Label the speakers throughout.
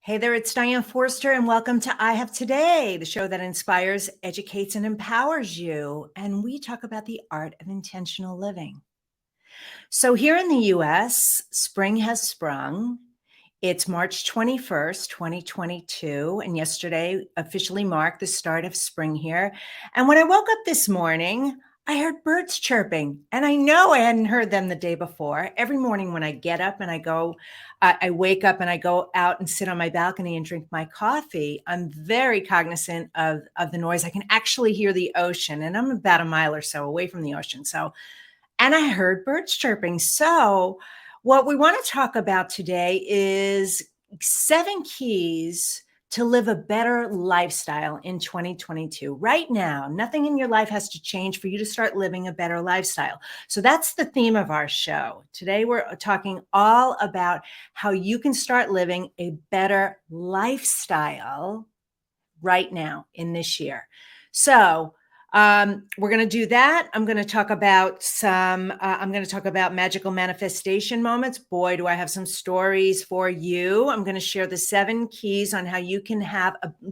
Speaker 1: Hey there, it's Diane Forster, and welcome to I Have Today, the show that inspires, educates, and empowers you. And we talk about the art of intentional living. So, here in the US, spring has sprung. It's March 21st, 2022, and yesterday officially marked the start of spring here. And when I woke up this morning, I heard birds chirping, and I know I hadn't heard them the day before. Every morning when I get up and I wake up and I go out and sit on my balcony and drink my coffee, I'm very cognizant of the noise. I can actually hear the ocean, and I'm about a mile or so away from the ocean. And I heard birds chirping. So, what we want to talk about today is 7 keys to live a better lifestyle in 2022. Right now, nothing in your life has to change for you to start living a better lifestyle. So, that's the theme of our show. Today, we're talking all about how you can start living a better lifestyle right now in this year. So, we're going to do that. I'm going to talk about I'm going to talk about magical manifestation moments. Boy, do I have some stories for you. I'm going to share the 7 keys on how you can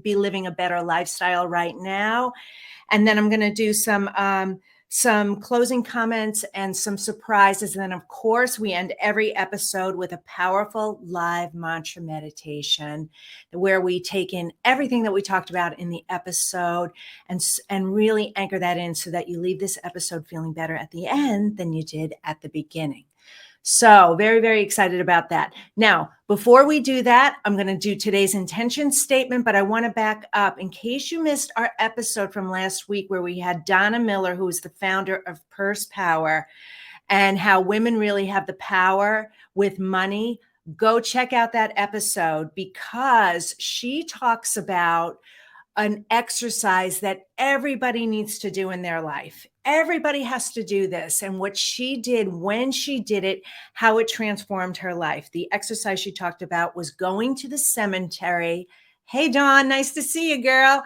Speaker 1: be living a better lifestyle right now. And then I'm going to do some closing comments and some surprises. And then, of course, we end every episode with a powerful live mantra meditation where we take in everything that we talked about in the episode and really anchor that in so that you leave this episode feeling better at the end than you did at the beginning. So very, very excited about that. Now, before we do that, I'm going to do today's intention statement, but I want to back up in case you missed our episode from last week where we had Donna Miller, who is the founder of Purse Power, and how women really have the power with money. Go check out that episode because she talks about an exercise that everybody needs to do in their life. Everybody has to do this. And what she did when she did it, how it transformed her life. The exercise she talked about was going to the cemetery. Hey, Dawn, nice to see you, girl.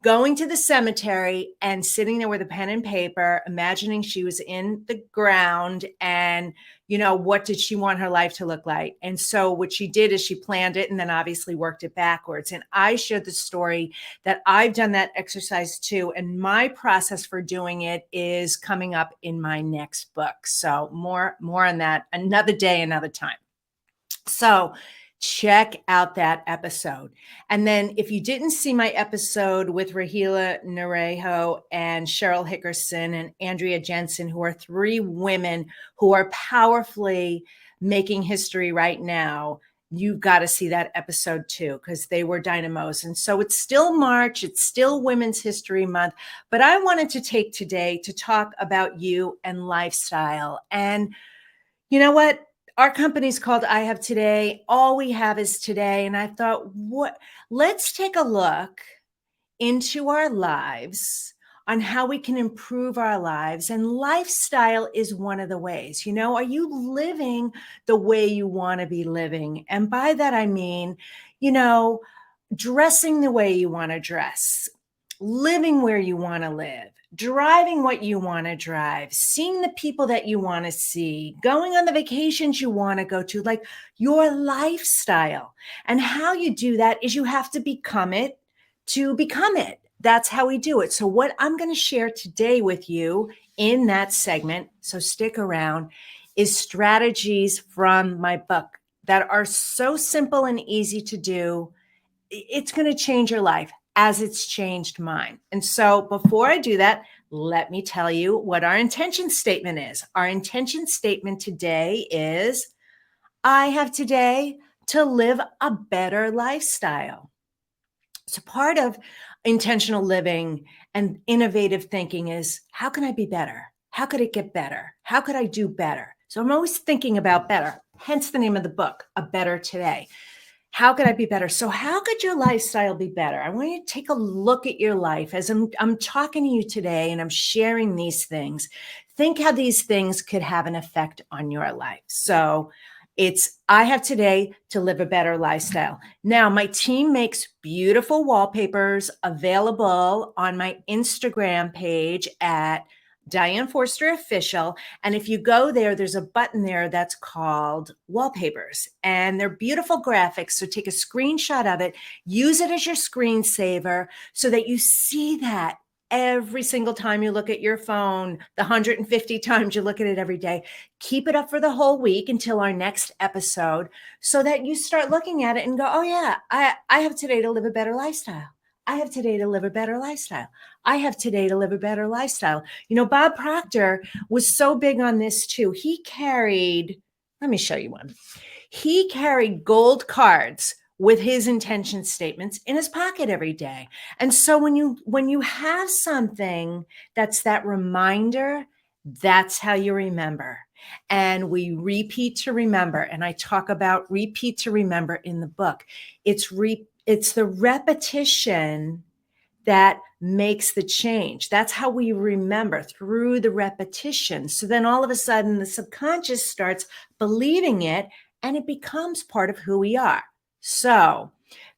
Speaker 1: Going to the cemetery and sitting there with a pen and paper, imagining she was in the ground and, what did she want her life to look like? And so what she did is she planned it and then obviously worked it backwards. And I shared the story that I've done that exercise too. And my process for doing it is coming up in my next book. So more on that another day, another time. So check out that episode. And then if you didn't see my episode with Rahila Narejo and Cheryl Hickerson and Andrea Jensen, who are 3 women who are powerfully making history right now, you've got to see that episode too, because they were dynamos. And so it's still March, it's still Women's History Month, but I wanted to take today to talk about you and lifestyle. And you know what? Our company's called I Have Today. All we have is today. And I thought, let's take a look into our lives on how we can improve our lives. And lifestyle is one of the ways. Are you living the way you want to be living? And by that, I mean, dressing the way you want to dress, living where you want to live, driving what you want to drive, seeing the people that you want to see, going on the vacations you want to go to, like your lifestyle. And how you do that is you have to become it to become it. That's how we do it. So what I'm going to share today with you in that segment, so stick around, is strategies from my book that are so simple and easy to do. It's going to change your life as it's changed mine. And so before I do that, let me tell you what our intention statement is. Our intention statement today is, I have today to live a better lifestyle. So part of intentional living and innovative thinking is, how can I be better? How could it get better? How could I do better? So I'm always thinking about better, hence the name of the book, A Better Today. How could I be better? So how could your lifestyle be better? I want you to take a look at your life as I'm talking to you today and I'm sharing these things. Think how these things could have an effect on your life. So I have today to live a better lifestyle. Now, my team makes beautiful wallpapers available on my Instagram page at Diane Forster Official. And if you go there, there's a button there that's called wallpapers, and they're beautiful graphics. So take a screenshot of it, use it as your screensaver so that you see that every single time you look at your phone, the 150 times you look at it every day. Keep it up for the whole week until our next episode so that you start looking at it and go, oh yeah, I have today to live a better lifestyle. I have today to live a better lifestyle. I have today to live a better lifestyle. You know, Bob Proctor was so big on this too. He carried, let me show you one. He carried gold cards with his intention statements in his pocket every day. And so when you have something that's that reminder, that's how you remember. And we repeat to remember. And I talk about repeat to remember in the book. It's the repetition that makes the change. That's how we remember, through the repetition. So then all of a sudden the subconscious starts believing it and it becomes part of who we are. So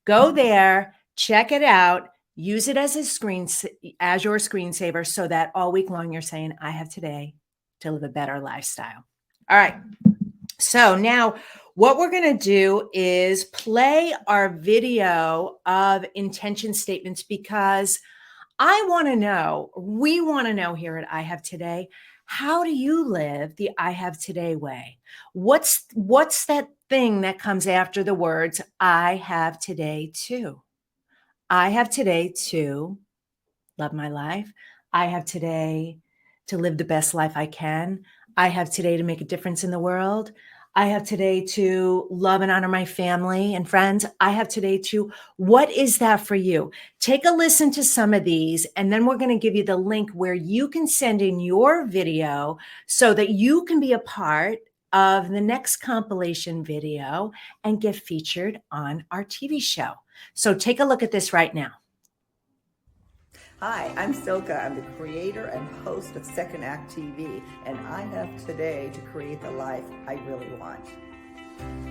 Speaker 1: go there, check it out, use it as your screensaver so that all week long you're saying, I have today to live a better lifestyle. All right. So now what we're going to do is play our video of intention statements, because we want to know here at I Have Today, how do you live the I Have Today way? What's that thing that comes after the words, I have today to? I have today to love my life. I have today to live the best life I can. I have today to make a difference in the world. I have today to love and honor my family and friends. I have today to, what is that for you? Take a listen to some of these, and then we're going to give you the link where you can send in your video so that you can be a part of the next compilation video and get featured on our TV show. So take a look at this right now.
Speaker 2: Hi, I'm Silka. I'm the creator and host of Second Act TV, and I have today to create the life I really want.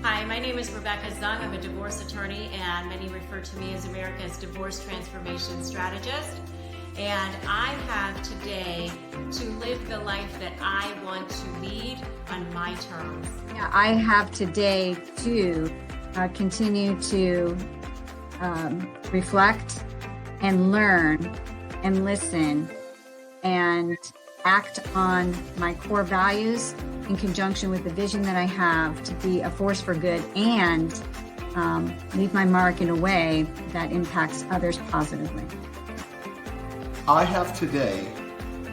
Speaker 3: Hi, my name is Rebecca Zung. I'm a divorce attorney, and many refer to me as America's divorce transformation strategist. And I have today to live the life that I want to lead on my terms.
Speaker 4: Yeah, I have today to continue to reflect and learn and listen and act on my core values in conjunction with the vision that I have to be a force for good and leave my mark in a way that impacts others positively.
Speaker 5: I have today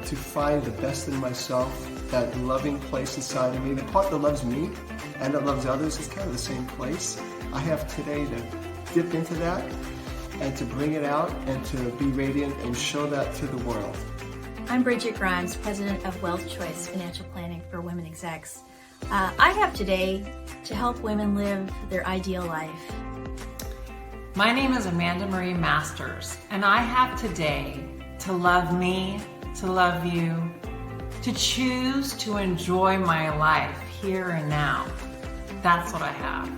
Speaker 5: to find the best in myself, that loving place inside of me, the part that loves me and that loves others is kind of the same place. I have today to dip into that and to bring it out and to be radiant and show that to the world.
Speaker 6: I'm Bridget Grimes, president of Wealth Choice Financial Planning for Women Execs. I have today to help women live their ideal life.
Speaker 7: My name is Amanda Marie Masters, and I have today to love me, to love you, to choose to enjoy my life here and now. That's what I have.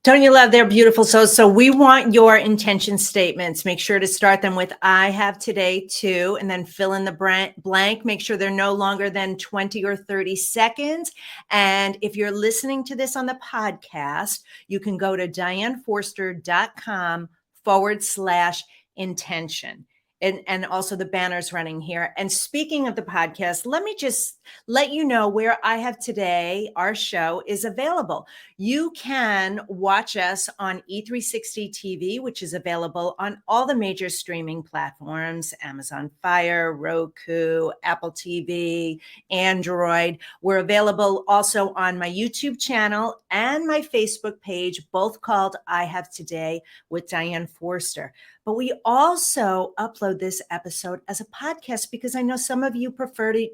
Speaker 1: Don't you love their beautiful souls? So we want your intention statements. Make sure to start them with I have today too, and then fill in the blank. Make sure they're no longer than 20 or 30 seconds. And if you're listening to this on the podcast, you can go to dianeforster.com/intention. And also the banners running here. And speaking of the podcast, let me just let you know where I Have Today, our show, is available. You can watch us on E360 TV, which is available on all the major streaming platforms, Amazon Fire, Roku, Apple TV, Android. We're available also on my YouTube channel and my Facebook page, both called I Have Today with Diane Forster. But we also upload this episode as a podcast because I know some of you prefer to,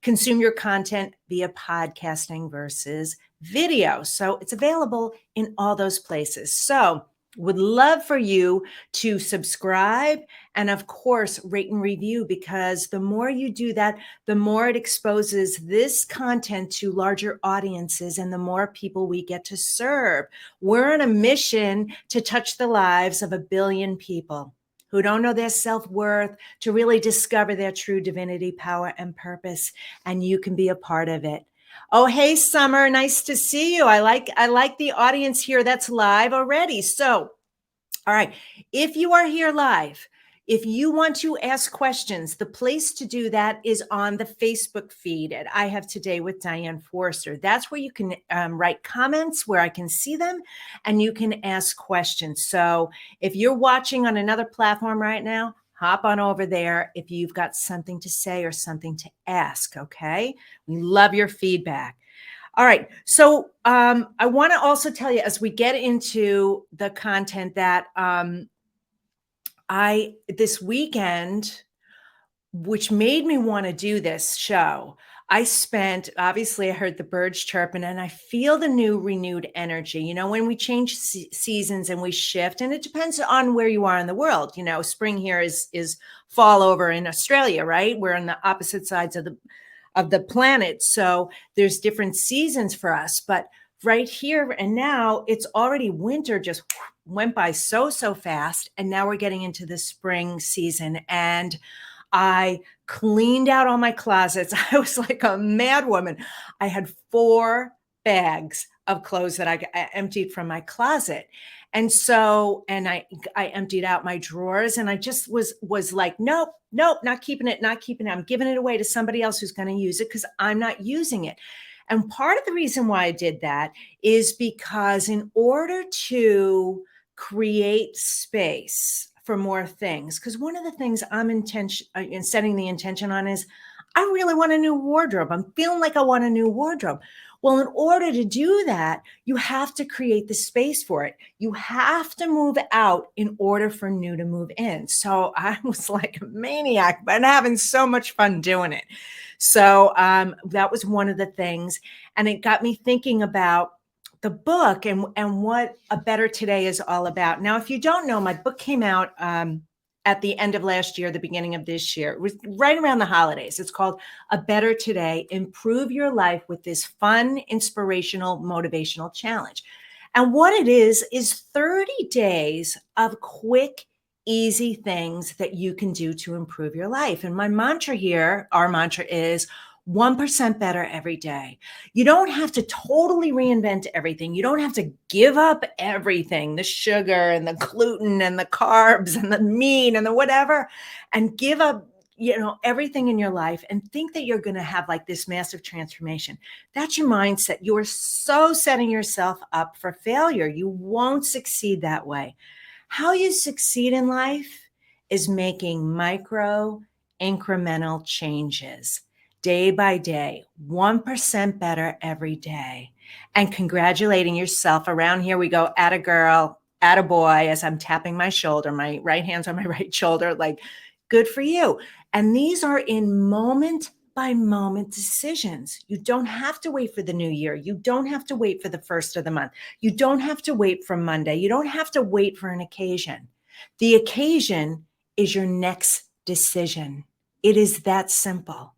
Speaker 1: consume your content via podcasting versus video. So it's available in all those places. So would love for you to subscribe And of course, rate and review, because the more you do that, the more it exposes this content to larger audiences and the more people we get to serve. We're on a mission to touch the lives of 1 billion people who don't know their self-worth, to really discover their true divinity, power, and purpose. And you can be a part of it. Oh, hey, Summer, nice to see you. I like the audience here that's live already. So, all right, if you are here live, if you want to ask questions, the place to do that is on the Facebook feed at I Have Today with Diane Forster. That's where you can write comments, where I can see them, and you can ask questions. So if you're watching on another platform right now, hop on over there if you've got something to say or something to ask, okay? We love your feedback. All right, so I want to also tell you, as we get into the content, that this weekend, which made me want to do this show, obviously I heard the birds chirping and I feel the new renewed energy. You know, when we change seasons and we shift, and it depends on where you are in the world. You know, spring here is fall over in Australia, right? We're on the opposite sides of the planet. So there's different seasons for us, but right here and now it's already winter, just went by so fast. And now we're getting into the spring season, and I cleaned out all my closets. I was like a mad woman. I had 4 bags of clothes that I emptied from my closet. And so, and I emptied out my drawers, and I just was like, nope, not keeping it. I'm giving it away to somebody else who's going to use it, because I'm not using it. And part of the reason why I did that is because in order to create space for more things, because one of the things I'm in setting the intention on is I really want a new wardrobe. I'm feeling like I want a new wardrobe. Well, in order to do that, you have to create the space for it. You have to move out in order for new to move in. So I was like a maniac, but having so much fun doing it. So that was one of the things. And it got me thinking about the book and what A Better Today is all about. Now, if you don't know, my book came out at the end of last year, the beginning of this year. It was right around the holidays. It's called A Better Today, Improve Your Life with this fun, inspirational, motivational challenge. And what it is 30 days of quick, easy things that you can do to improve your life. And my mantra here, our mantra is 1% better every day. You don't have to totally reinvent everything. You don't have to give up everything, the sugar and the gluten and the carbs and the meat and the whatever, and give up, you know, everything in your life and think that you're going to have like this massive transformation. That's your mindset. You are so setting yourself up for failure. You won't succeed that way. How you succeed in life is making micro incremental changes. Day by day, 1% better every day, and congratulating yourself. Around here we go, atta girl, atta boy, as I'm tapping my shoulder, my right hand's on my right shoulder, like, good for you. And these are in moment by moment decisions. You don't have to wait for the new year. You don't have to wait for the first of the month. You don't have to wait for Monday. You don't have to wait for an occasion. The occasion is your next decision. It is that simple.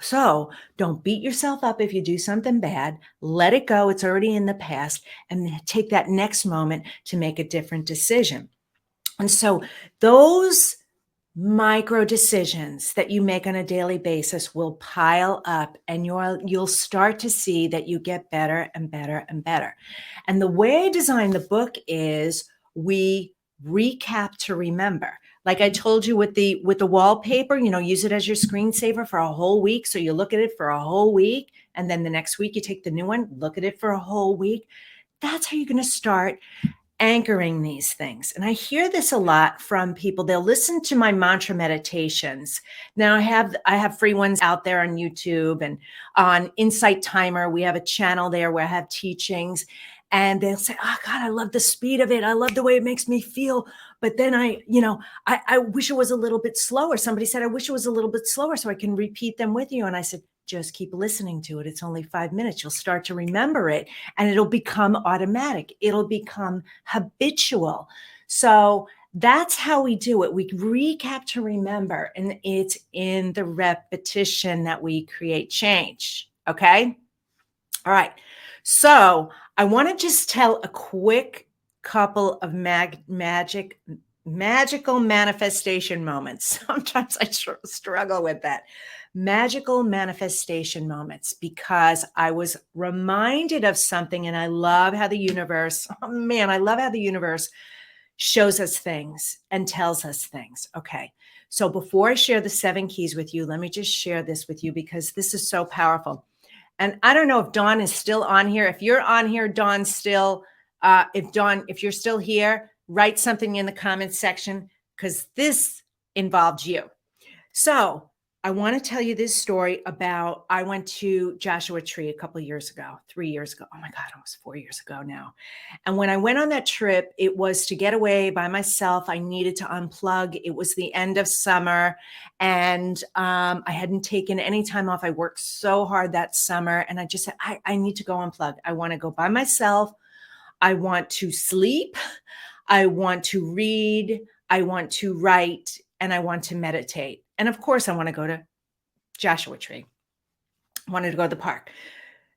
Speaker 1: So don't beat yourself up if you do something bad. Let it go. It's already in the past, and take that next moment to make a different decision. And so those micro decisions that you make on a daily basis will pile up, and you'll start to see that you get better and better and better. And the way I designed the book is we recap to remember. Like I told you with the wallpaper, you know, use it as your screensaver for a whole week. So you look at it for a whole week, and then the next week you take the new one, look at it for a whole week. That's how you're going to start anchoring these things. And I hear this a lot from people. They'll listen to my mantra meditations. Now I have free ones out there on YouTube and on Insight Timer. We have a channel there where I have teachings. And they'll say, oh God, I love the speed of it. I love the way it makes me feel. But then I wish it was a little bit slower. Somebody said, I wish it was a little bit slower so I can repeat them with you. And I said, just keep listening to it. It's only 5 minutes. You'll start to remember it, and it'll become automatic. It'll become habitual. So That's how we do it. We recap to remember, and it's in the repetition that we create change. Okay. All right. So I want to just tell a quick couple of magical manifestation moments. Sometimes I struggle with that. Magical manifestation moments, because I was reminded of something, and I love how the universe, oh man, I love how the universe shows us things and tells us things. Okay. So before I share the 7 keys with you, let me just share this with you because this is so powerful. And I don't know if Dawn is still on here. If you're on here, Dawn, still, if you're still here, write something in the comments section because this involved you. So I want to tell you this story about, I went to Joshua Tree a couple of years ago, 3 years ago. Oh my God, almost 4 years ago now. And when I went on that trip, it was to get away by myself. I needed to unplug. It was the end of summer, and I hadn't taken any time off. I worked so hard that summer, and I just said, I need to go unplug. I want to go by myself. I want to sleep. I want to read. I want to write, and I want to meditate. And of course, I want to go to Joshua Tree. I wanted to go to the park.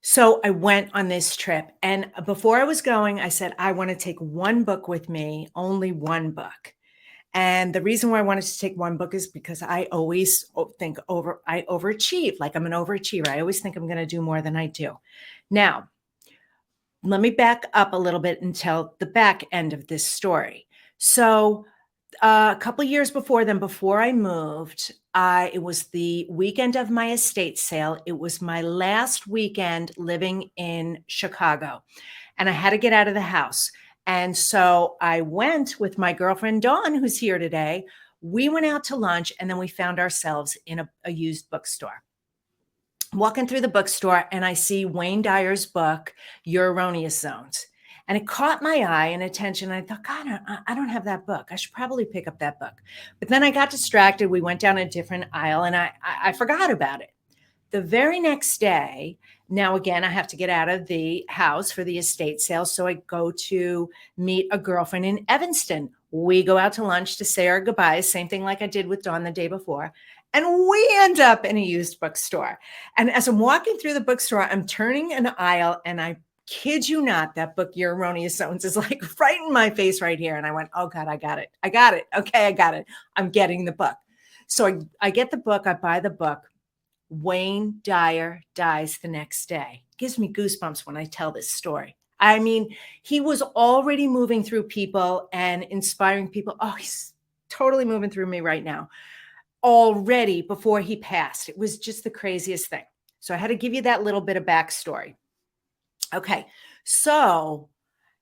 Speaker 1: So I went on this trip. And before I was going, I said, I want to take one book with me, only one book. And the reason why I wanted to take one book is because I always think I overachieve. Like I'm an overachiever. I always think I'm going to do more than I do. Now, let me back up a little bit and tell the back end of this story. So a couple of years before then, before I moved, it was the weekend of my estate sale. It was my last weekend living in Chicago, and I had to get out of the house. And so I went with my girlfriend, Dawn, who's here today. We went out to lunch, and then we found ourselves in a used bookstore. Walking through the bookstore, and I see Wayne Dyer's book, Your Erroneous Zones. And it caught my eye and attention. And I thought, God, I don't have that book. I should probably pick up that book. But then I got distracted. We went down a different aisle, and I forgot about it. The very next day, now again, I have to get out of the house for the estate sale. So I go to meet a girlfriend in Evanston. We go out to lunch to say our goodbyes, same thing like I did with Dawn the day before. And we end up in a used bookstore. And as I'm walking through the bookstore, I'm turning an aisle, and I kid you not, that book, Your Erroneous Zones, is like right in my face right here. And I went, oh God, I got it. I got it. Okay, I got it. I'm getting the book. So I get the book. I buy the book. Wayne Dyer dies the next day. Gives me goosebumps when I tell this story. I mean, he was already moving through people and inspiring people. Oh, he's totally moving through me right now. Already before he passed. It was just the craziest thing. So I had to give you that little bit of backstory. Okay, so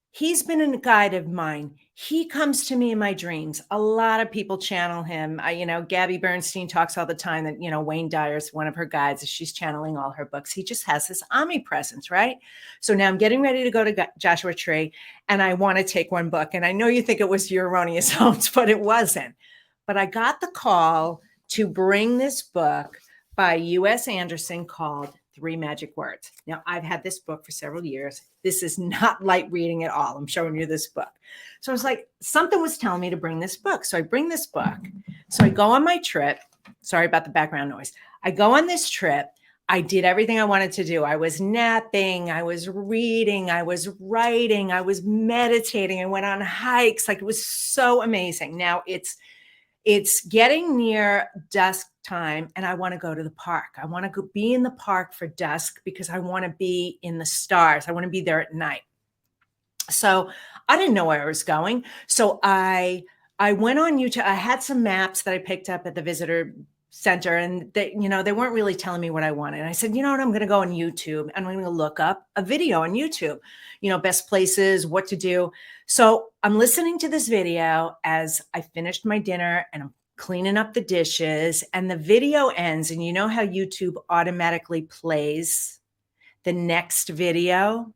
Speaker 1: he's been a guide of mine. He comes to me in my dreams. A lot of people channel him. Gabby Bernstein talks all the time that, Wayne Dyer's one of her guides as she's channeling all her books. He just has this omnipresence, right? So now I'm getting ready to go to Joshua Tree, and I want to take one book. And I know you think it was Your Erroneous Zones, but it wasn't. But I got the call to bring this book by U.S. Anderson called 3 Magic Words. Now, I've had this book for several years. This is not light reading at all. I'm showing you this book. So I was like, something was telling me to bring this book. So I bring this book. So I go on my trip. Sorry about the background noise. I go on this trip. I did everything I wanted to do. I was napping. I was reading. I was writing. I was meditating. I went on hikes. Like, it was so amazing. Now it's getting near dusk time, and I want to go to the park. I want to go be in the park for dusk because I want to be in the stars. I want to be there at night. So I didn't know where I was going. So I went on YouTube. I had some maps that I picked up at the visitor center, and they weren't really telling me what I wanted. And I said, you know what? I'm going to go on YouTube, and I'm going to look up a video on YouTube, best places, what to do. So I'm listening to this video as I finished my dinner, and I'm cleaning up the dishes, and the video ends. And you know how YouTube automatically plays the next video?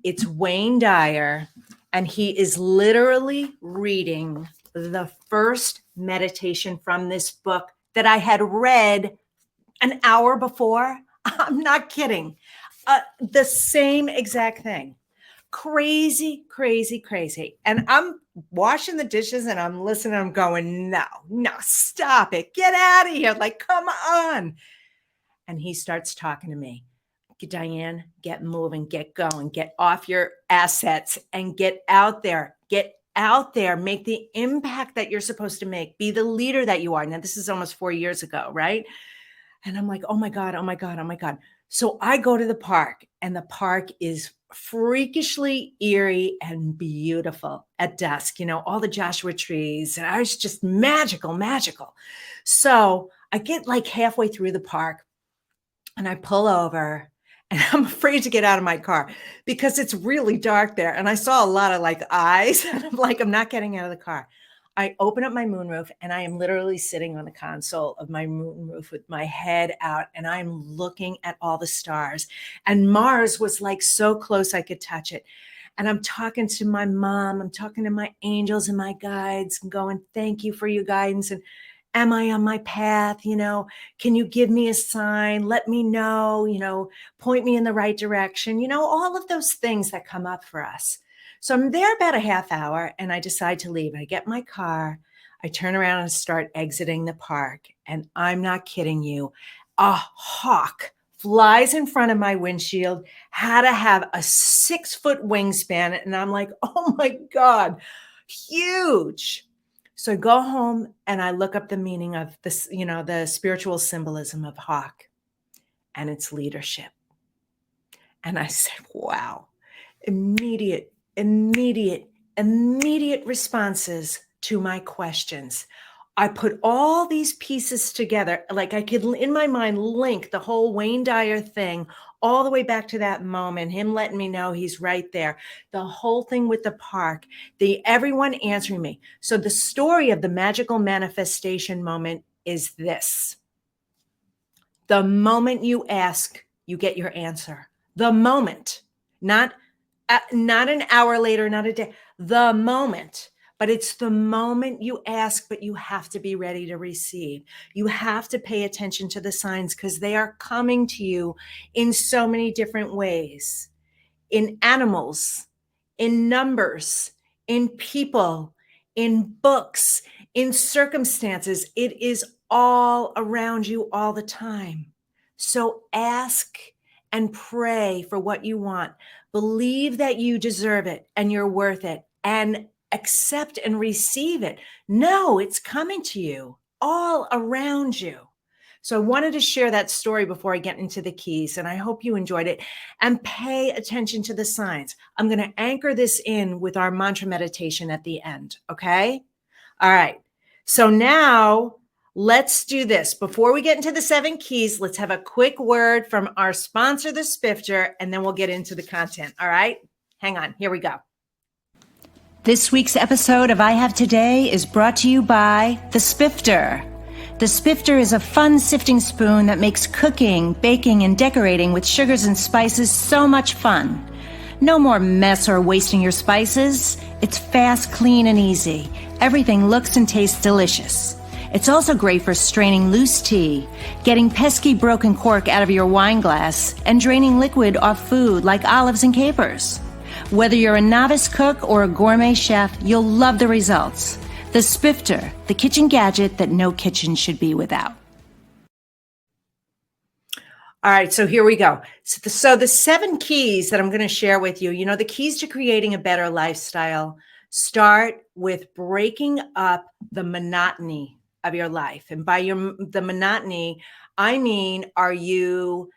Speaker 1: It's Wayne Dyer, and he is literally reading the first meditation from this book that I had read an hour before. I'm not kidding. The same exact thing. Crazy, crazy, crazy. And washing the dishes and I'm listening. I'm going, no, stop it. Get out of here. Like, come on. And he starts talking to me. Diane, get moving, get going, get off your assets and get out there. Get out there, make the impact that you're supposed to make, be the leader that you are. Now, this is almost 4 years ago, right? And I'm like, oh my God, oh my God, oh my God. So I go to the park, and the park is freakishly eerie and beautiful at dusk, all the Joshua trees. And I was just magical. So I get like halfway through the park and I pull over, and I'm afraid to get out of my car because it's really dark there. And I saw a lot of like eyes, and I'm like, I'm not getting out of the car. I open up my moonroof, and I am literally sitting on the console of my moonroof with my head out, and I'm looking at all the stars. And Mars was like so close I could touch it. And I'm talking to my mom, I'm talking to my angels and my guides, and going, thank you for your guidance. And am I on my path? Can you give me a sign? Let me know, point me in the right direction, all of those things that come up for us. So I'm there about a half hour, and I decide to leave. I get my car, I turn around and start exiting the park. And I'm not kidding you, a hawk flies in front of my windshield, had to have a 6-foot wingspan. And I'm like, oh my God, huge. So I go home and I look up the meaning of this, the spiritual symbolism of hawk, and it's leadership. And I said, wow, immediate responses to my questions. I put all these pieces together, like I could, in my mind, link the whole Wayne Dyer thing all the way back to that moment, him letting me know he's right there, the whole thing with the park, everyone answering me. So the story of the magical manifestation moment is this. The moment you ask, you get your answer. The moment, not an hour later, not a day, the moment. But it's the moment you ask, but you have to be ready to receive. You have to pay attention to the signs, because they are coming to you in so many different ways. In animals, in numbers, in people, in books, in circumstances. It is all around you all the time. So ask and pray for what you want. Believe that you deserve it and you're worth it, and accept and receive it. No, it's coming to you all around you. So I wanted to share that story before I get into the keys, and I hope you enjoyed it. And pay attention to the signs. I'm going to anchor this in with our mantra meditation at the end. Okay? All right. So now let's do this. Before we get into the 7 keys, let's have a quick word from our sponsor, the Spifter, and then we'll get into the content. All right? Hang on. Here we go. This week's episode of I Have Today is brought to you by the Spifter. The Spifter is a fun sifting spoon that makes cooking, baking, and decorating with sugars and spices so much fun. No more mess or wasting your spices. It's fast, clean, and easy. Everything looks and tastes delicious. It's also great for straining loose tea, getting pesky broken cork out of your wine glass, and draining liquid off food like olives and capers. Whether you're a novice cook or a gourmet chef, you'll love the results. The Spifter, the kitchen gadget that no kitchen should be without. All right, so here we go. So the 7 keys that I'm going to share with you, the keys to creating a better lifestyle start with breaking up the monotony of your life. And by the monotony, I mean, are you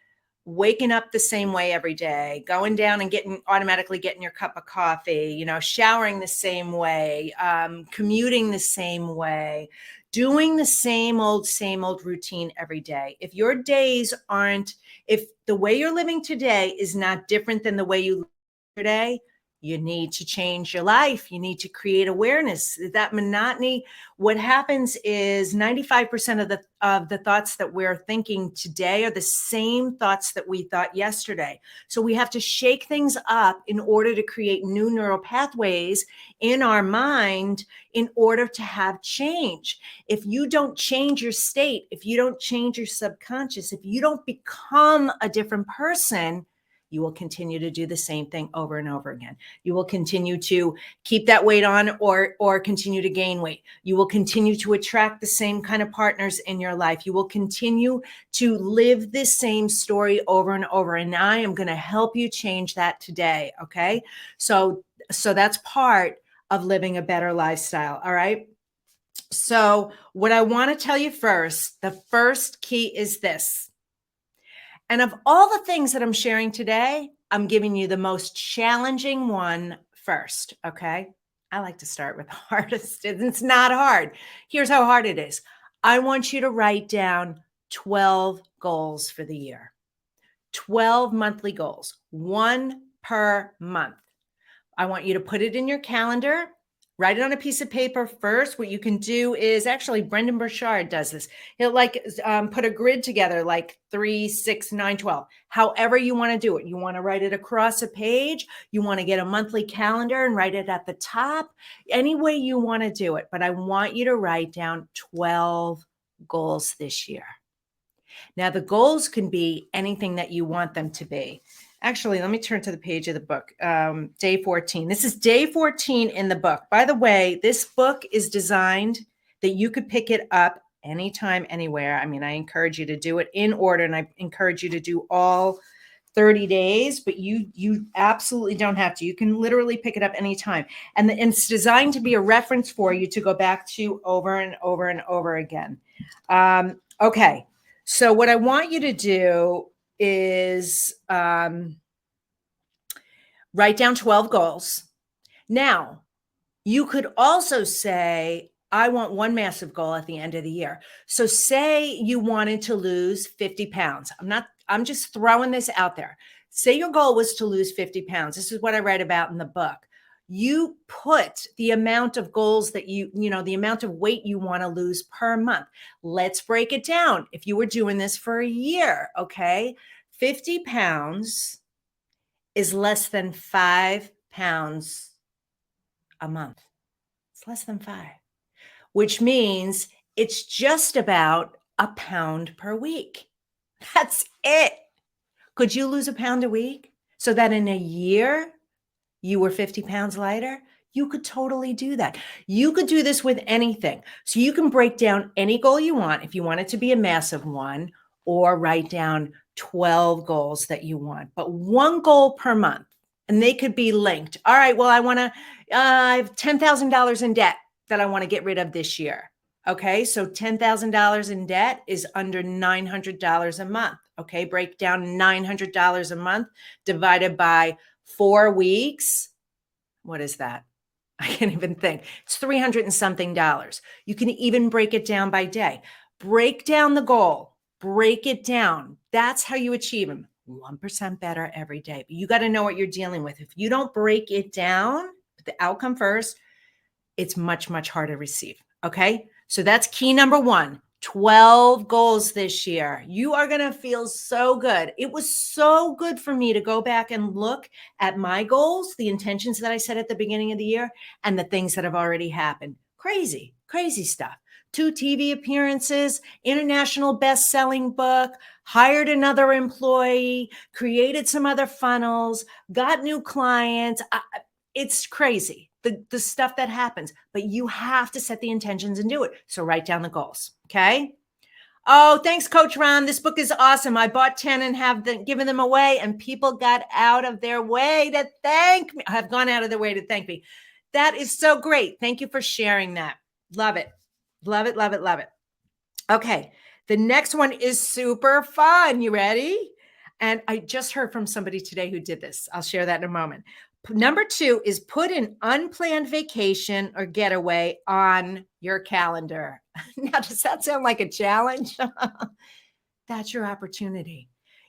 Speaker 1: waking up the same way every day, going down and automatically getting your cup of coffee, showering the same way, commuting the same way, doing the same old routine every day? If your days if the way you're living today is not different than the way you live today, you need to change your life. You need to create awareness. That monotony, what happens is 95% of the thoughts that we're thinking today are the same thoughts that we thought yesterday. So we have to shake things up in order to create new neural pathways in our mind in order to have change. If you don't change your state, if you don't change your subconscious, if you don't become a different person, You will continue to do the same thing over and over again. You will continue to keep that weight on or continue to gain weight. You will continue to attract the same kind of partners in your life. You will continue to live this same story over and over. And I am going to help you change that today. Okay. So that's part of living a better lifestyle. All right. So what I want to tell you first, the first key is this. And of all the things that I'm sharing today, I'm giving you the most challenging one first. Okay. I like to start with the hardest. It's not hard. Here's how hard it is. I want you to write down 12 goals for the year, 12 monthly goals, one per month. I want you to put it in your calendar. Write it on a piece of paper first. What you can do is actually Brendan Burchard does this. He'll put a grid together like 3, 6, 9, 12. However you want to do it. You want to write it across a page. You want to get a monthly calendar and write it at the top. Any way you want to do it. But I want you to write down 12 goals this year. Now the goals can be anything that you want them to be. Actually, let me turn to the page of the book, day 14. This is day 14 in the book. By the way, this book is designed that you could pick it up anytime, anywhere. I mean, I encourage you to do it in order, and I encourage you to do all 30 days, but you absolutely don't have to. You can literally pick it up anytime. And it's designed to be a reference for you to go back to over and over and over again. Okay, so what I want you to do is write down 12 goals. I'm You could also say, I want one massive goal at the end of the year. So say you wanted to lose 50 pounds. I'm just throwing this out there. Say your goal was to lose 50 pounds. This is what I write about in the book. You put the amount of goals that the amount of weight you want to lose per month. Let's break it down. If you were doing this for a year, okay, 50 pounds is less than 5 pounds a month. It's less than 5, which means it's just about a pound per week. That's it. Could you lose a pound a week so that in a year you were 50 pounds lighter? You could totally do that. You could do this with anything. So you can break down any goal you want if you want it to be a massive one, or write down 12 goals that you want, but one goal per month. And they could be linked. All right, well, I have $10,000 in debt that I want to get rid of this year. Okay, so $10,000 in debt is under $900 a month. Okay, break down $900 a month divided by 4 weeks. What is that? I can't even think. It's $300 and something. You can even break it down by day. Break down the goal. Break it down. That's how you achieve them. 1% better every day. But you got to know what you're dealing with. If you don't break it down, the outcome first, it's much, much harder to receive. Okay. So that's key number 1, 12 goals this year. You are going to feel so good. It was so good for me to go back and look at my goals, the intentions that I set at the beginning of the year, and the things that have already happened. Crazy, crazy stuff. 2 TV appearances, international best-selling book, hired another employee, created some other funnels, got new clients. It's crazy, the stuff that happens, but you have to set the intentions and do it. So write down the goals, okay? Oh, thanks, Coach Ron. This book is awesome. I bought 10 and have given them away, and people got out of their way to thank me. Have gone out of their way to thank me. That is so great. Thank you for sharing that. Love it. Love it, love it, love it. Okay, the next one is super fun. You ready? And I just heard from somebody today who did this. I'll share that in a moment. Number 2 is put an unplanned vacation or getaway on your calendar. Now, does that sound like a challenge? That's your opportunity.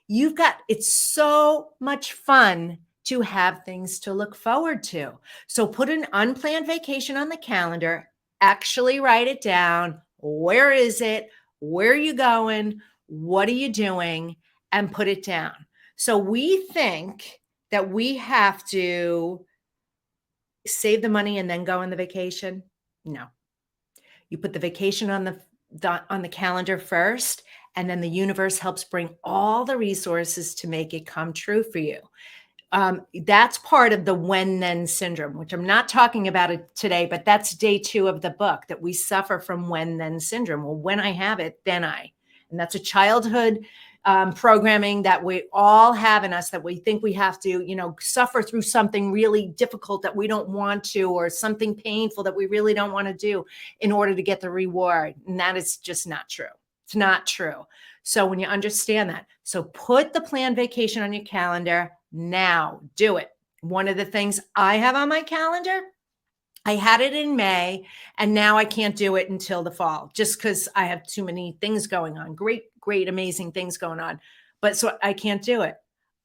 Speaker 1: It's so much fun to have things to look forward to. So put an unplanned vacation on the calendar. Actually write it down. Where is it? Where are you going? What are you doing? And put it down. So we think that we have to save the money and then go on the vacation. No. You put the vacation on the calendar first, And then the universe helps bring all the resources to make it come true for you. That's part of the when then syndrome, which I'm not talking about it today, but that's day 2 of the book, that we suffer from when then syndrome. Well, when I have it, then and that's a childhood programming that we all have in us, that we think we have to, suffer through something really difficult that we don't want to, or something painful that we really don't want to do in order to get the reward. And that is just not true. It's not true. So when you understand that, so put the planned vacation on your calendar now. Do it. One of the things I have on my calendar, I had it in May, and now I can't do it until the fall, just because I have too many things going on. Great, amazing things going on. But so I can't do it.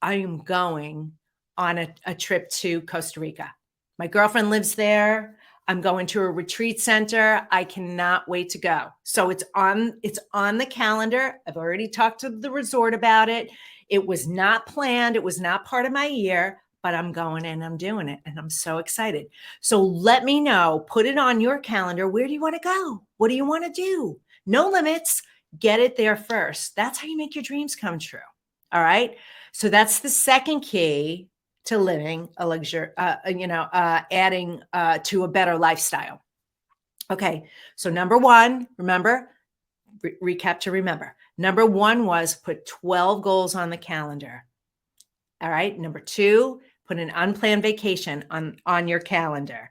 Speaker 1: I am going on a trip to Costa Rica. My girlfriend lives there. I'm going to a retreat center. I cannot wait to go. So it's on the calendar. I've already talked to the resort about it. It was not planned. It was not part of my year, but I'm going and I'm doing it. And I'm so excited. So let me know, put it on your calendar. Where do you want to go? What do you want to do? No limits. Get it there first. That's how you make your dreams come true. All right. So that's the second key to living a luxury, adding to a better lifestyle. Okay. So number 1, remember, recap to remember. Number 1 was put 12 goals on the calendar. All right. Number 2, put an unplanned vacation on your calendar.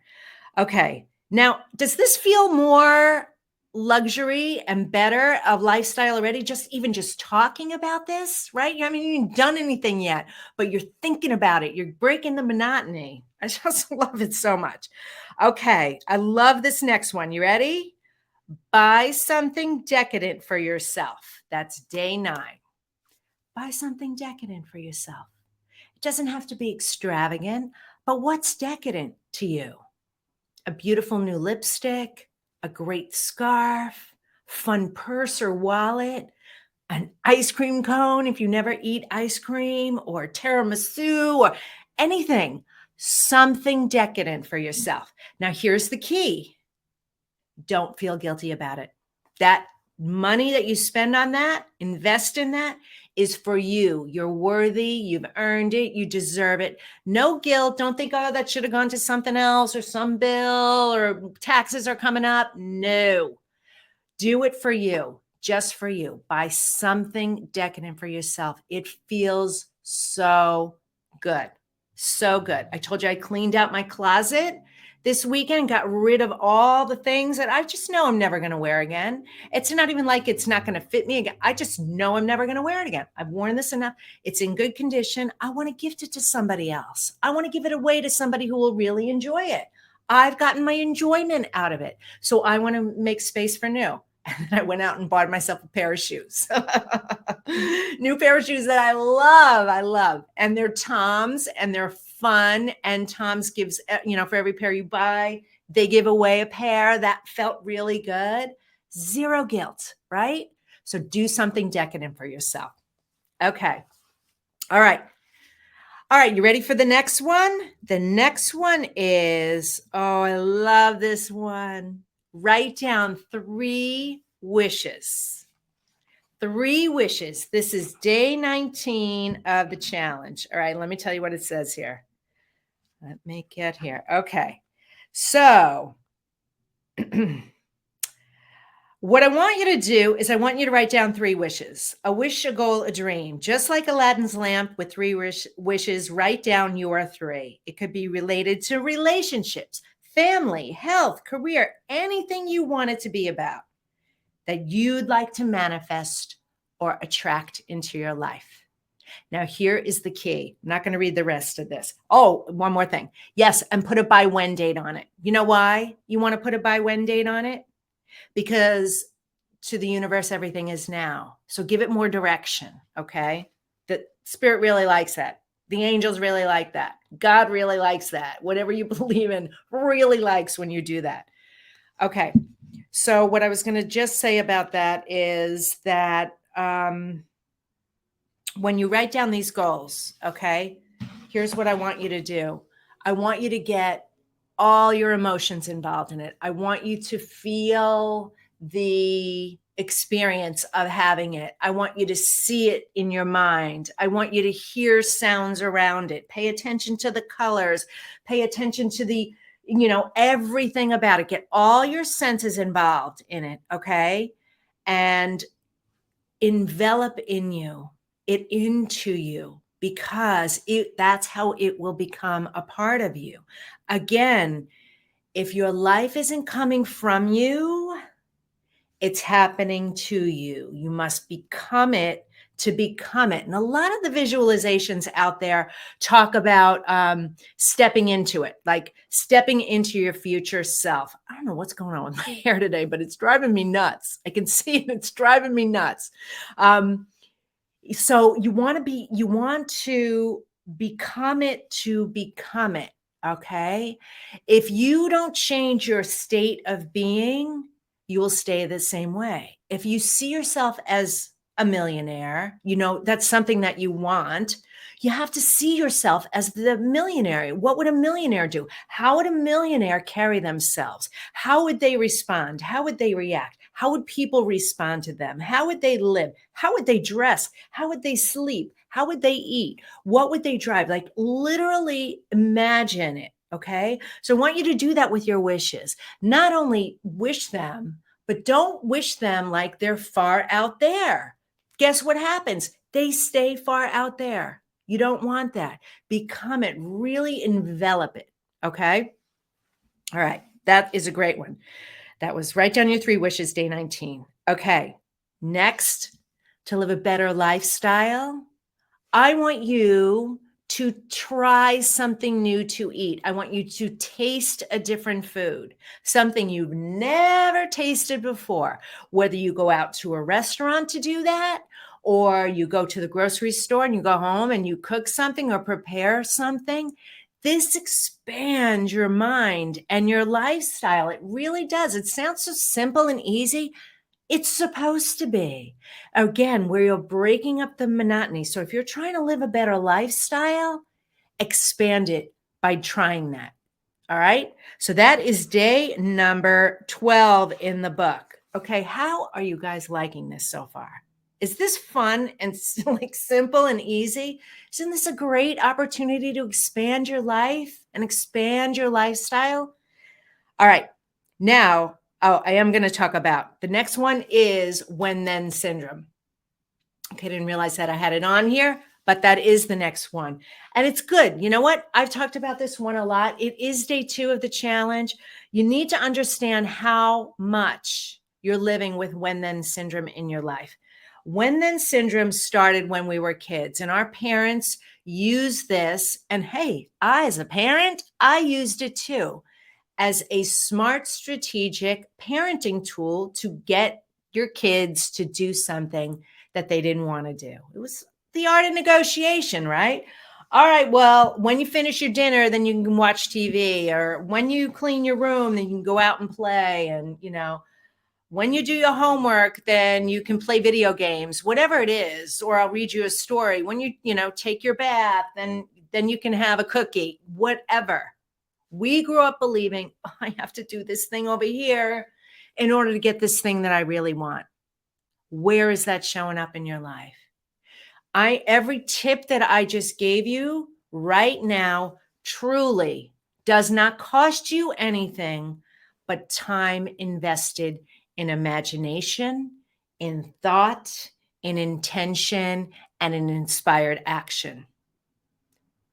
Speaker 1: Okay. Now, does this feel more luxury and better of lifestyle already? Just talking about this, right? I mean, you haven't done anything yet, but you're thinking about it. You're breaking the monotony. I just love it so much. Okay. I love this next one. You ready? Buy something decadent for yourself. That's day 9. Buy something decadent for yourself. It doesn't have to be extravagant, but what's decadent to you? A beautiful new lipstick, a great scarf, fun purse or wallet, an ice cream cone if you never eat ice cream, or tiramisu, or anything. Something decadent for yourself. Now, here's the key. Don't feel guilty about it. That money that you spend on that, invest in that, is for you. You're worthy. You've earned it. You deserve it. No guilt. Don't think, oh, that should have gone to something else, or some bill, or taxes are coming up. No. Do it for you, just for you. Buy something decadent for yourself. It feels so good. So good. I told you I cleaned out my closet this weekend, got rid of all the things that I just know I'm never going to wear again. It's not even like it's not going to fit me again. I just know I'm never going to wear it again. I've worn this enough. It's in good condition. I want to gift it to somebody else. I want to give it away to somebody who will really enjoy it. I've gotten my enjoyment out of it. So I want to make space for new. And then I went out and bought myself a pair of shoes. New pair of shoes that I love. And they're Tom's, and they're fun. And Tom's gives, for every pair you buy, they give away a pair. That felt really good. Zero guilt, right? So do something decadent for yourself. Okay. All right. You ready for the next one? The next one is, I love this one. Write down 3 wishes. 3 wishes. This is day 19 of the challenge. All right, let me tell you what it says here. Let me get here. Okay. So what I want you to do is I want you to write down 3 wishes. A wish, a goal, a dream. Just like Aladdin's lamp with 3 wishes, write down your 3. It could be related to relationships, family, health, career, anything you want it to be about that you'd like to manifest or attract into your life. Now, here is the key. I'm not going to read the rest of this. Oh, one more thing. Yes, and put a by when date on it. You know why you want to put a by when date on it? Because to the universe, everything is now. So give it more direction, okay? The spirit really likes that. The angels really like that. God really likes that. Whatever you believe in really likes when you do that. Okay. So what I was going to just say about that is that when you write down these goals, okay, here's what I want you to do. I want you to get all your emotions involved in it. I want you to feel the experience of having it. I want you to see it in your mind. I want you to hear sounds around it. Pay attention to the colors. Pay attention to the, everything about it. Get all your senses involved in it, okay? And envelop it into you, because that's how it will become a part of you. Again, if your life isn't coming from you, it's happening to you. You must become it to become it. And a lot of the visualizations out there talk about stepping into it, like stepping into your future self. I don't know what's going on with my hair today, but it's driving me nuts. I can see it. It's driving me nuts. So you want to become it to become it. Okay. If you don't change your state of being, you will stay the same way. If you see yourself as a millionaire, that's something that you want. You have to see yourself as the millionaire. What would a millionaire do? How would a millionaire carry themselves? How would they respond? How would they react? How would people respond to them? How would they live? How would they dress? How would they sleep? How would they eat? What would they drive? Like literally imagine it. Okay. So I want you to do that with your wishes. Not only wish them, but don't wish them like they're far out there. Guess what happens? They stay far out there. You don't want that. Become it. Really envelop it. Okay. All right. That is a great one. That was write down your 3 wishes, day 19. Okay. Next, to live a better lifestyle, I want you to try something new to eat. I want you to taste a different food, something you've never tasted before, whether you go out to a restaurant to do that, or you go to the grocery store and you go home and you cook something or prepare something. This expands your mind and your lifestyle. It really does. It sounds so simple and easy. It's supposed to be. Again, where you're breaking up the monotony. So if you're trying to live a better lifestyle, expand it by trying that. All right. So that is day number 12 in the book. Okay. How are you guys liking this so far? Is this fun and like simple and easy? Isn't this a great opportunity to expand your life and expand your lifestyle? All right. Now, I am going to talk about the next one is when then syndrome. Okay. I didn't realize that I had it on here, but that is the next one. And it's good. You know what? I've talked about this one a lot. It is day 2 of the challenge. You need to understand how much you're living with when then syndrome in your life. When then syndrome started when we were kids, and our parents used this. And hey, I, as a parent, I used it too, as a smart, strategic parenting tool to get your kids to do something that they didn't want to do. It was the art of negotiation, right? All right, well, when you finish your dinner, then you can watch TV, or when you clean your room, then you can go out and play. And, when you do your homework, then you can play video games, whatever it is, or I'll read you a story. When you take your bath, then you can have a cookie, whatever. We grew up believing, I have to do this thing over here in order to get this thing that I really want. Where is that showing up in your life? Every tip that I just gave you right now truly does not cost you anything but time invested in imagination, in thought, in intention, and in inspired action.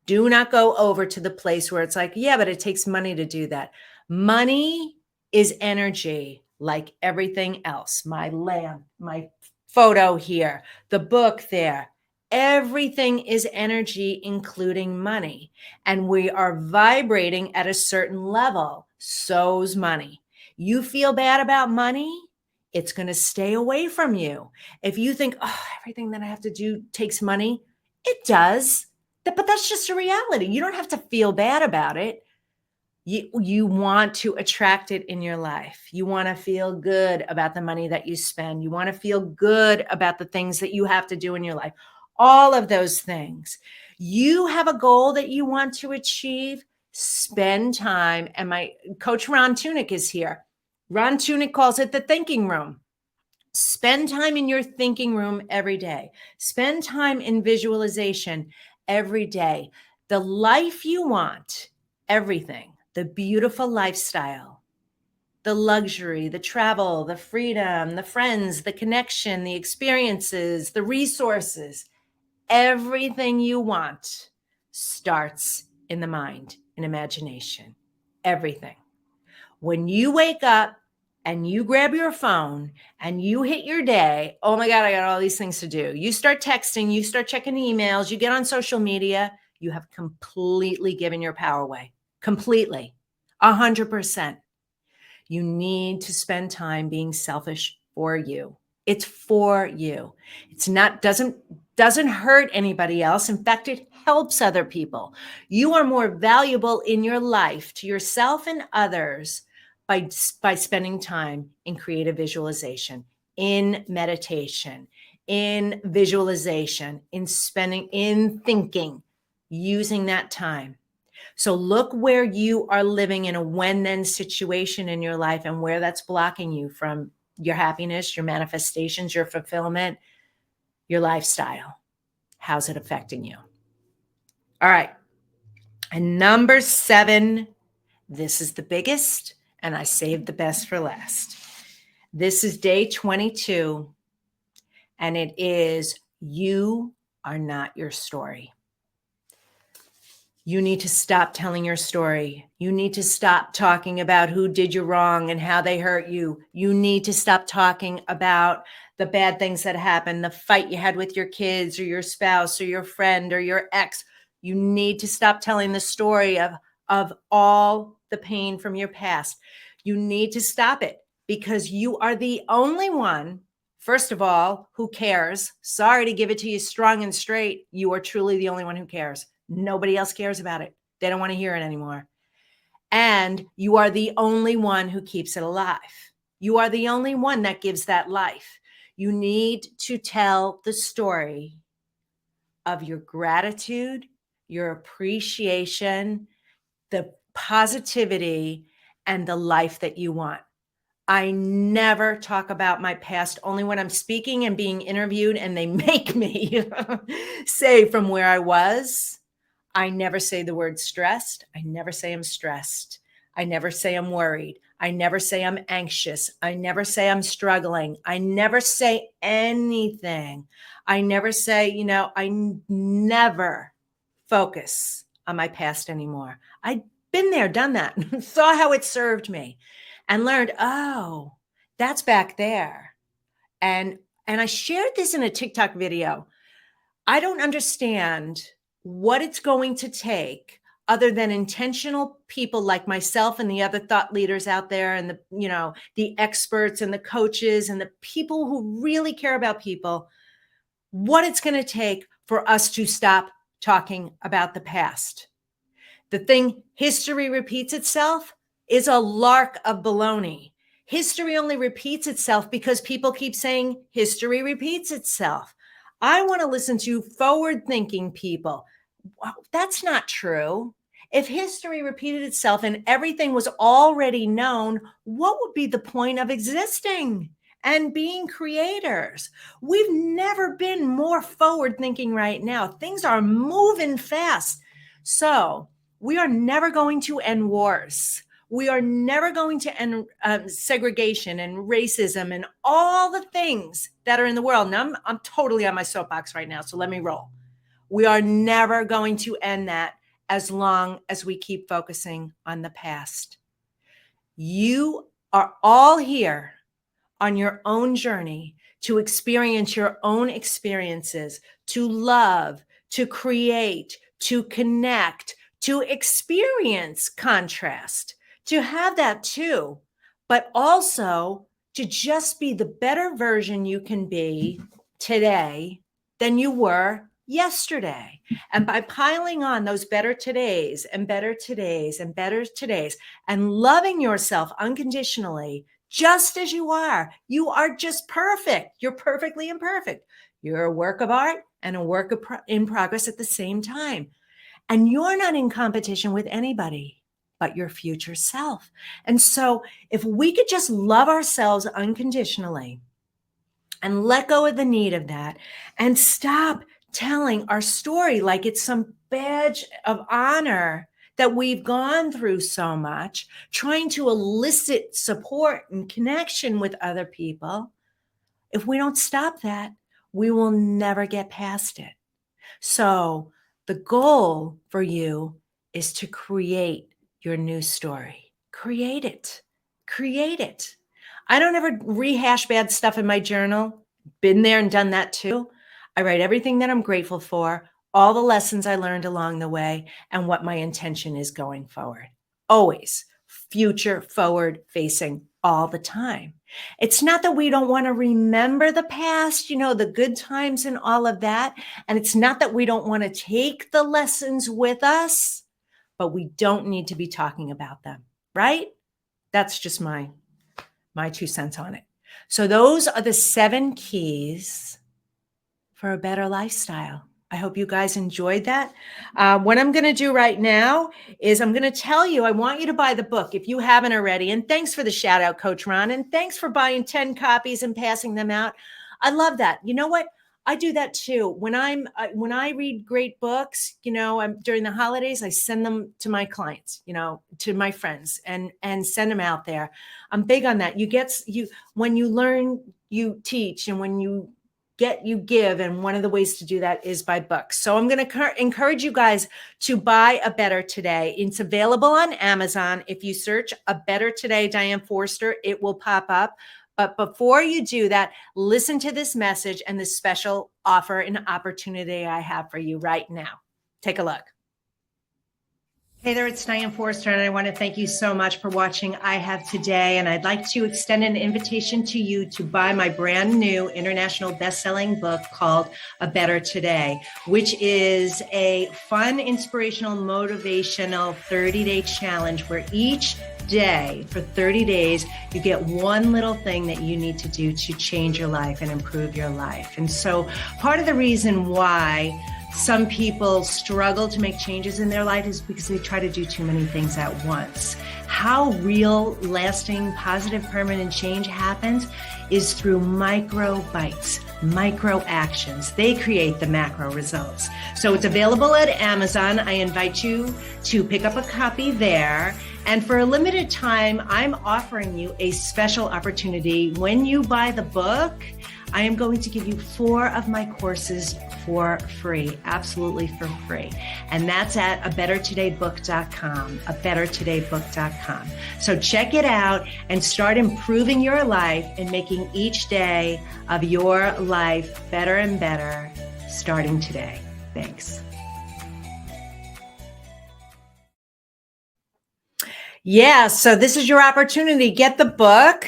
Speaker 1: Do not go over to the place where it's like, yeah, but it takes money to do that. Money is energy, like everything else. My lamp, my photo here, the book there. Everything is energy, including money. And we are vibrating at a certain level. So's money. You feel bad about money, it's going to stay away from you. If you think, everything that I have to do takes money, it does. But that's just a reality. You don't have to feel bad about it. You want to attract it in your life. You want to feel good about the money that you spend. You want to feel good about the things that you have to do in your life. All of those things. You have a goal that you want to achieve, spend time. And my coach, Ron Tunick, is here. Ron Tunick calls it the thinking room. Spend time in your thinking room every day. Spend time in visualization every day. The life you want, everything, the beautiful lifestyle, the luxury, the travel, the freedom, the friends, the connection, the experiences, the resources, everything you want starts in the mind, in imagination. Everything. When you wake up and you grab your phone and you hit your day, oh my God, I got all these things to do. You start texting, you start checking emails, you get on social media, you have completely given your power away. Completely. 100%. You need to spend time being selfish for you. It's for you. It's not, doesn't hurt anybody else. In fact, it helps other people. You are more valuable in your life to yourself and others by spending time in creative visualization, in meditation, in visualization, in thinking, using that time. So look where you are living in a when-then situation in your life and where that's blocking you from your happiness, your manifestations, your fulfillment, your lifestyle. How's it affecting you? All right. And number 7, this is the biggest, and I saved the best for last. This is day 22, and it is you are not your story. You need to stop telling your story. You need to stop talking about who did you wrong and how they hurt you. You need to stop talking about the bad things that happened, the fight you had with your kids or your spouse or your friend or your ex. You need to stop telling the story of all the pain from your past. You need to stop it because you are the only one, first of all, who cares. Sorry to give it to you strong and straight. You are truly the only one who cares. Nobody else cares about it. They don't want to hear it anymore. And you are the only one who keeps it alive. You are the only one that gives that life. You need to tell the story of your gratitude, your appreciation, the positivity, and the life that you want. I never talk about my past, only when I'm speaking and being interviewed and they make me say from where I was. I never say the word stressed. I never say I'm stressed. I never say I'm worried. I never say I'm anxious. I never say I'm struggling. I never say anything. I never say, I never focus on my past anymore. I've been there, done that, saw how it served me and learned, oh, that's back there. And I shared this in a TikTok video. I don't understand what it's going to take other than intentional people like myself and the other thought leaders out there and the experts and the coaches and the people who really care about people, what it's going to take for us to stop talking about the past. The thing history repeats itself is a lark of baloney. History only repeats itself because people keep saying history repeats itself. I want to listen to forward-thinking people. Wow, that's not true. If history repeated itself and everything was already known, what would be the point of existing and being creators? We've never been more forward-thinking right now. Things are moving fast. So we are never going to end wars. We are never going to end segregation and racism and all the things that are in the world. Now, I'm totally on my soapbox right now, so let me roll. We are never going to end that as long as we keep focusing on the past. You are all here on your own journey to experience your own experiences, to love, to create, to connect, to experience contrast, to have that too, but also to just be the better version you can be today than you were yesterday. And by piling on those better todays and better todays and better todays and loving yourself unconditionally, just as you are just perfect. You're perfectly imperfect. You're a work of art and a work in progress at the same time. And you're not in competition with anybody but your future self. And so if we could just love ourselves unconditionally and let go of the need of that and stop telling our story like it's some badge of honor that we've gone through so much, trying to elicit support and connection with other people. If we don't stop that, we will never get past it. So the goal for you is to create your new story. Create it. Create it. I don't ever rehash bad stuff in my journal. Been there and done that too. I write everything that I'm grateful for, all the lessons I learned along the way, and what my intention is going forward. Always future forward facing all the time. It's not that we don't want to remember the past, the good times and all of that. And it's not that we don't want to take the lessons with us, but we don't need to be talking about them, right? That's just my 2 cents on it. So those are the 7 keys for a better lifestyle. I hope you guys enjoyed that. What I'm going to do right now is I'm going to tell you, I want you to buy the book if you haven't already. And thanks for the shout out, Coach Ron. And thanks for buying 10 copies and passing them out. I love that. You know what? I do that too. When I read great books, during the holidays, I send them to my clients, to my friends and send them out there. I'm big on that. When you learn, you teach, and when you give. And one of the ways to do that is by books. So I'm going to encourage you guys to buy A Better Today. It's available on Amazon. If you search A Better Today, Diane Forster, it will pop up. But before you do that, listen to this message and this special offer and opportunity I have for you right now. Take a look. Hey there, it's Diane Forster, and I want to thank you so much for watching I Have Today. And I'd like to extend an invitation to you to buy my brand new international best-selling book called A Better Today, which is a fun, inspirational, motivational 30-day challenge where each day for 30 days, you get one little thing that you need to do to change your life and improve your life. And so part of the reason why some people struggle to make changes in their life is because they try to do too many things at once. How real, lasting, positive, permanent change happens is through micro bites, micro actions. They create the macro results. So it's available at Amazon. I invite you to pick up a copy there. And for a limited time, I'm offering you a special opportunity. When you buy the book, I am going to give you 4 of my courses for free, absolutely for free. And that's at abettertodaybook.com, abettertodaybook.com. So check it out and start improving your life and making each day of your life better and better, starting today. Thanks. Yeah, so this is your opportunity. Get the book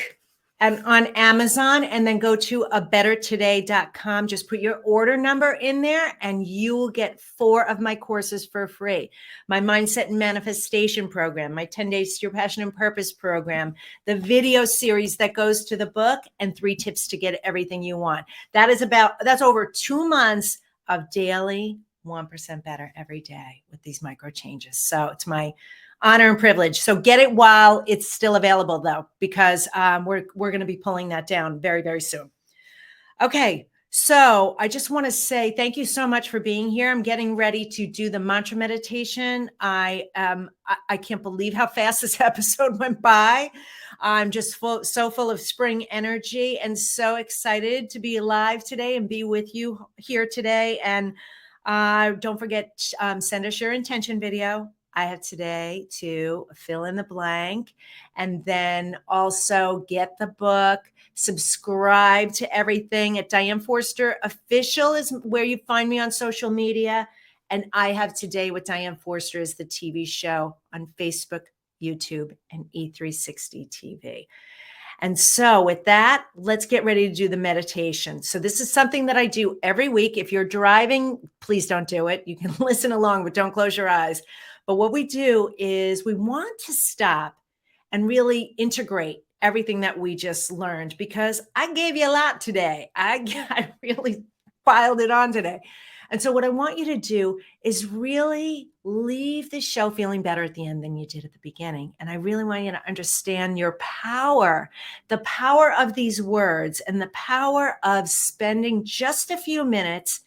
Speaker 1: and on Amazon, and then go to abettertoday.com. Just put your order number in there and you will get 4 of my courses for free. My Mindset and Manifestation program, my 10 Days to Your Passion and Purpose program, the video series that goes to the book, and 3 tips to get everything you want. That's over 2 months of daily 1% better every day with these micro changes. So it's my honor and privilege. So get it while it's still available, though, because we're going to be pulling that down very, very soon. Okay, so I just want to say thank you so much for being here. I'm getting ready to do the mantra meditation. I can't believe how fast this episode went by. I'm just so full of spring energy and so excited to be alive today and be with you here today. And don't forget, send us your intention video. I have today to fill in the blank, and then also get the book, subscribe to everything at Diane Forster Official is where you find me on social media. And I Have Today with Diane Forster is the TV show on Facebook, YouTube, and E360 TV. And so with that, let's get ready to do the meditation. So this is something that I do every week. If you're driving, please don't do it. You can listen along, but don't close your eyes. But what we do is we want to stop and really integrate everything that we just learned, because I gave you a lot today. I really piled it on today. And so what I want you to do is really leave the show feeling better at the end than you did at the beginning. And I really want you to understand your power, the power of these words and the power of spending just a few minutes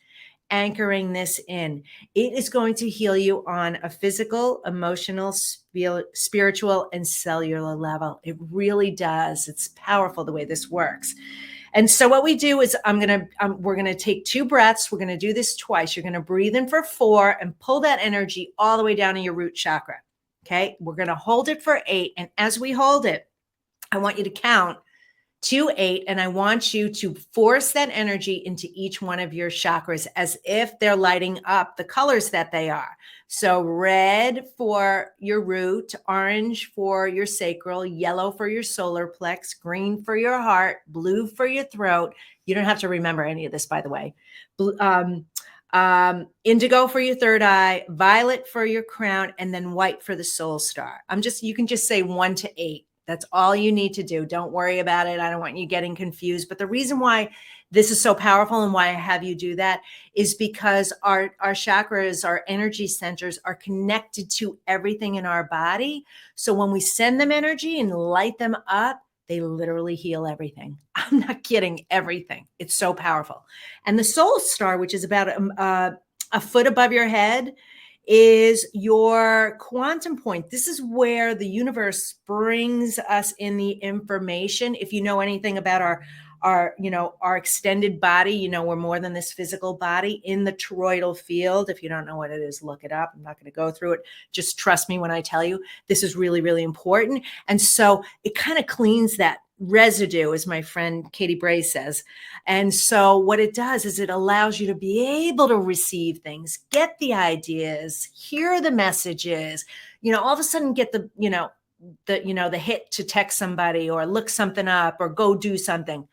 Speaker 1: anchoring this in. It is going to heal you on a physical, emotional, spiritual, and cellular level. It really does. It's powerful the way this works. And so what we do is we're going to take 2 breaths. We're going to do this twice. You're going to breathe in for 4 and pull that energy all the way down to your root chakra. Okay. We're going to hold it for 8. And as we hold it, I want you to count to 8, and I want you to force that energy into each one of your chakras as if they're lighting up the colors that they are. So red for your root, orange for your sacral, yellow for your solar plex, green for your heart, blue for your throat. You don't have to remember any of this, by the way. Indigo for your third eye, violet for your crown, and then white for the soul star. You can just say 1 to 8. That's all you need to do. Don't worry about it. I don't want you getting confused. But the reason why this is so powerful and why I have you do that is because our chakras, our energy centers are connected to everything in our body. So when we send them energy and light them up, they literally heal everything. I'm not kidding, everything. It's so powerful. And the soul star, which is about a foot above your head, is your quantum point. This is where the universe brings us in the information. If you know anything about our extended body, we're more than this physical body in the toroidal field. If you don't know what it is, look it up. I'm not going to go through it. Just trust me when I tell you this is really, really important. And so it kind of cleans that residue, as my friend Katie Bray says. And so what it does is it allows you to be able to receive things, get the ideas, hear the messages, all of a sudden get the hit to text somebody or look something up or go do something.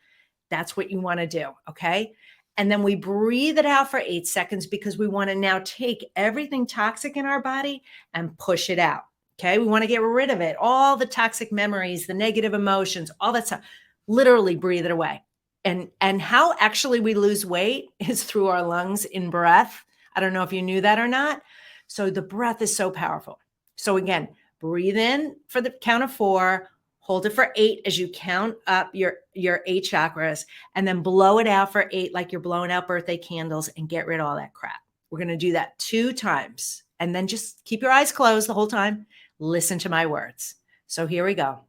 Speaker 1: That's what you want to do. Okay. And then we breathe it out for 8 seconds because we want to now take everything toxic in our body and push it out. Okay. We want to get rid of it. All the toxic memories, the negative emotions, all that stuff, literally breathe it away. And how actually we lose weight is through our lungs in breath. I don't know if you knew that or not. So the breath is so powerful. So again, breathe in for the count of 4, hold it for 8 as you count up your 8 chakras, and then blow it out for 8 like you're blowing out birthday candles and get rid of all that crap. We're going to do that 2 times. And then just keep your eyes closed the whole time. Listen to my words. So here we go.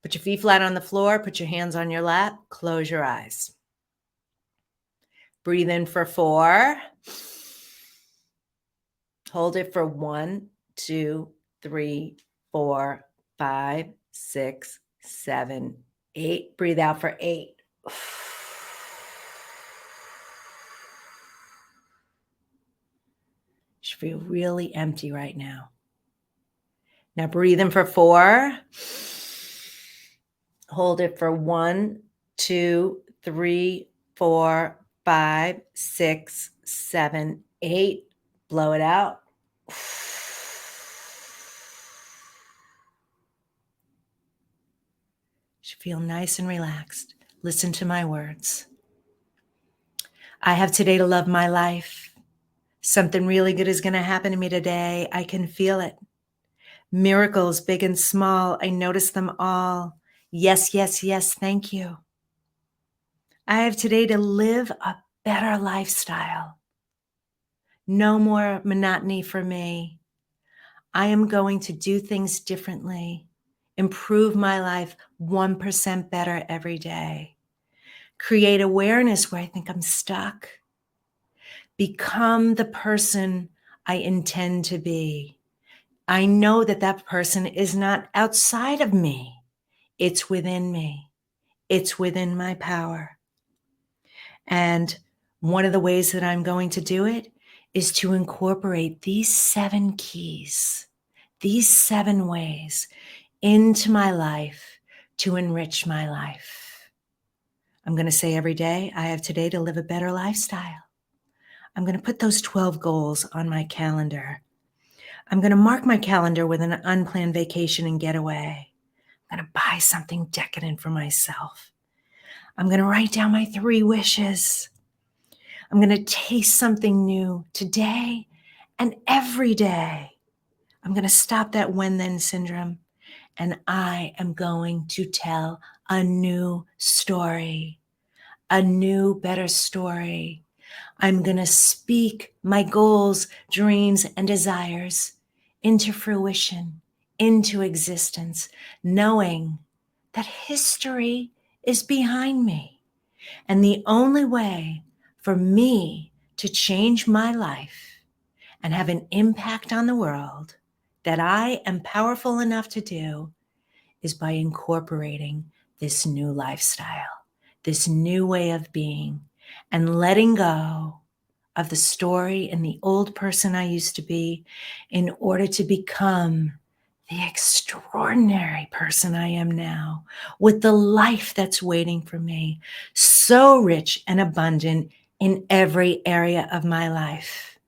Speaker 1: Put your feet flat on the floor. Put your hands on your lap. Close your eyes. Breathe in for 4. Hold it for 1, 2, 3, 4, 5, 6, 7, 8. Breathe out for 8. You feel really empty right now. Now breathe in for 4. Hold it for 1, 2, 3, 4, 5, 6, 7, 8. Blow it out. You feel nice and relaxed. Listen to my words. I have today to love my life. Something really good is going to happen to me today. I can feel it. Miracles, big and small, I notice them all. Yes, yes, yes, thank you. I have today to live a better lifestyle. No more monotony for me. I am going to do things differently, improve my life 1% better every day. Create awareness where I think I'm stuck. Become the person I intend to be. I know that that person is not outside of me. It's within me. It's within my power. And one of the ways that I'm going to do it is to incorporate these 7 keys, these 7 ways into my life to enrich my life. I'm going to say every day, I have today to live a better lifestyle. I'm going to put those 12 goals on my calendar. I'm going to mark my calendar with an unplanned vacation and getaway. I'm going to buy something decadent for myself. I'm going to write down my 3 wishes. I'm going to taste something new today and every day. I'm going to stop that when then syndrome. And I am going to tell a new story, a new, better story. I'm going to speak my goals, dreams, and desires into fruition, into existence, knowing that history is behind me. And the only way for me to change my life and have an impact on the world that I am powerful enough to do is by incorporating this new lifestyle, this new way of being, and letting go of the story and the old person I used to be in order to become the extraordinary person I am now, with the life that's waiting for me, so rich and abundant in every area of my life.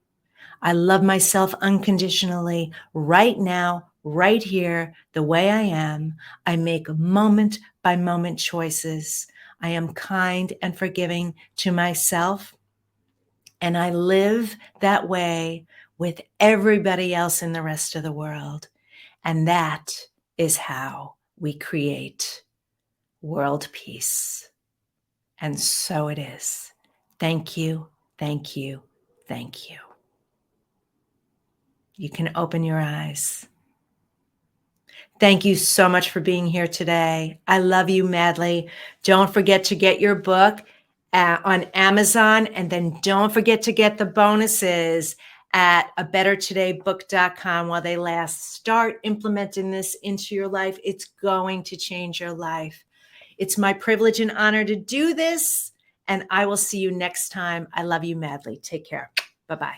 Speaker 1: I love myself unconditionally right now, right here, the way I am. I make moment by moment choices. I am kind and forgiving to myself, and I live that way with everybody else in the rest of the world. And that is how we create world peace. And so it is. Thank you, thank you, thank you. You can open your eyes. Thank you so much for being here today. I love you madly. Don't forget to get your book on Amazon, and then don't forget to get the bonuses at abettertodaybook.com while they last. Start implementing this into your life. It's going to change your life. It's my privilege and honor to do this, and I will see you next time. I love you madly. Take care. Bye-bye.